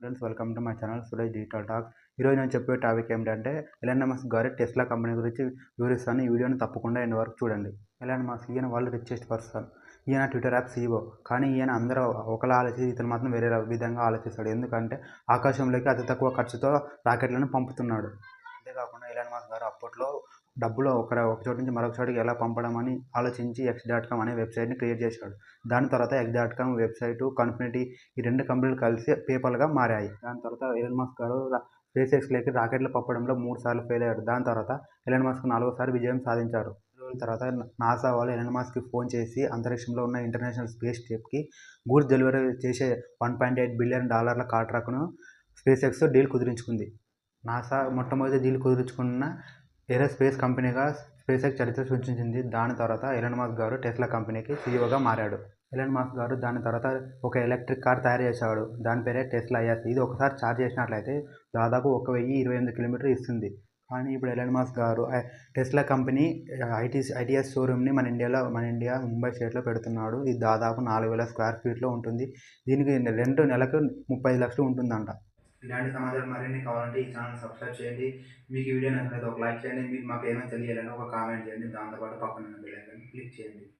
Friends welcome to my channel Suresh digital talk. ఈరోజు నేను చెప్పే టాపిక్ ఏమిటంటే ఎలాన్ మస్క్ గారి టెస్లా కంపెనీ గురించి వివరిస్తాను. ఈ వీడియోని తప్పకుండా ఎండ్ వరకు చూడండి. ఎలాన్ మస్క్ ఈయన వరల్డ్ రిచెస్ట్ పర్సన్. ఈయన ట్విట్టర్ యాప్ సీఈఓ. కానీ ఈయన అందరూ ఒకలా ఆలోచించి ఇతను మాత్రం వేరే విధంగా ఆలోచిస్తాడు. ఎందుకంటే ఆకాశంలోకి అతి తక్కువ ఖర్చుతో రాకెట్లను పంపుతున్నాడు. అంతేకాకుండా ఎలాన్ మస్క్ గారు అప్పట్లో డబ్బులు ఒక చోటు నుంచి మరొక చోటికి ఎలా పంపడం అని ఆలోచించి x.com అనే వెబ్సైట్ని క్రియేట్ చేశాడు. దాని తర్వాత x.com వెబ్సైటు, కన్ఫినిటీ ఈ 2 కంపెనీలు కలిసి పేపాల్గా మారాయి. దాని తర్వాత ఎలాన్ మస్క్ గారు స్పేస్ ఎక్స్లోకి రాకెట్లు పంపడంలో 3 సార్లు ఫెయిల్ అయ్యారు. దాని తర్వాత ఎలాన్ మస్క్ 4వసారి విజయం సాధించారు. రోజుల తర్వాత నాసా వాళ్ళు ఎలాన్ మస్క్కి ఫోన్ చేసి అంతరిక్షంలో ఉన్న ఇంటర్నేషనల్ స్పేస్ స్టేషన్కి గూడ్స్ డెలివరీ చేసే $1.8 బిలియన్ కాంట్రాక్ట్ను స్పేస్ ఎక్స్ డీల్ కుదిరించుకుంది. నాసా మొట్టమొదటి డీల్ కుదుర్చుకున్న ఏరోస్పేస్ కంపెనీగా స్పేస్ ఎక్స్ చరిత్ర సృష్టించింది. దాని తర్వాత ఎలాన్ మస్క్ గారు టెస్లా కంపెనీకి సీఈఓగా మారాడు. ఎలాన్ మస్క్ గారు దాని తర్వాత ఒక ఎలక్ట్రిక్ కార్ తయారు చేశాడు. దాని పేరే టెస్లా ఎస్. ఇది ఒకసారి ఛార్జ్ చేసినట్లయితే దాదాపు 1028 కిలోమీటర్లు ఇస్తుంది. కానీ ఇప్పుడు ఎలాన్ మస్క్ గారు టెస్లా కంపెనీ ఐటీఎస్ షోరూమ్ని మన ఇండియా ముంబై స్టేట్లో పెడుతున్నాడు. ఇది దాదాపు 4000 స్క్వేర్ ఫీట్లో ఉంటుంది. దీనికి రెంట్ నెలకు 35 లక్షలు ఉంటుందంట. ఇలాంటి సమాచారం మరిన్ని కావాలంటే ఈ ఛానల్ సబ్స్క్రైబ్ చేయండి. మీకు ఈ వీడియో నచ్చినట్లయితే ఒక లైక్ చేయండి. మీకు మాకు ఏమైనా తెలియాలంటే ఒక కామెంట్ చేయండి. దాంతోపాటు పక్కన ఉన్న బెల్ ఐకాన్ని క్లిక్ చేయండి.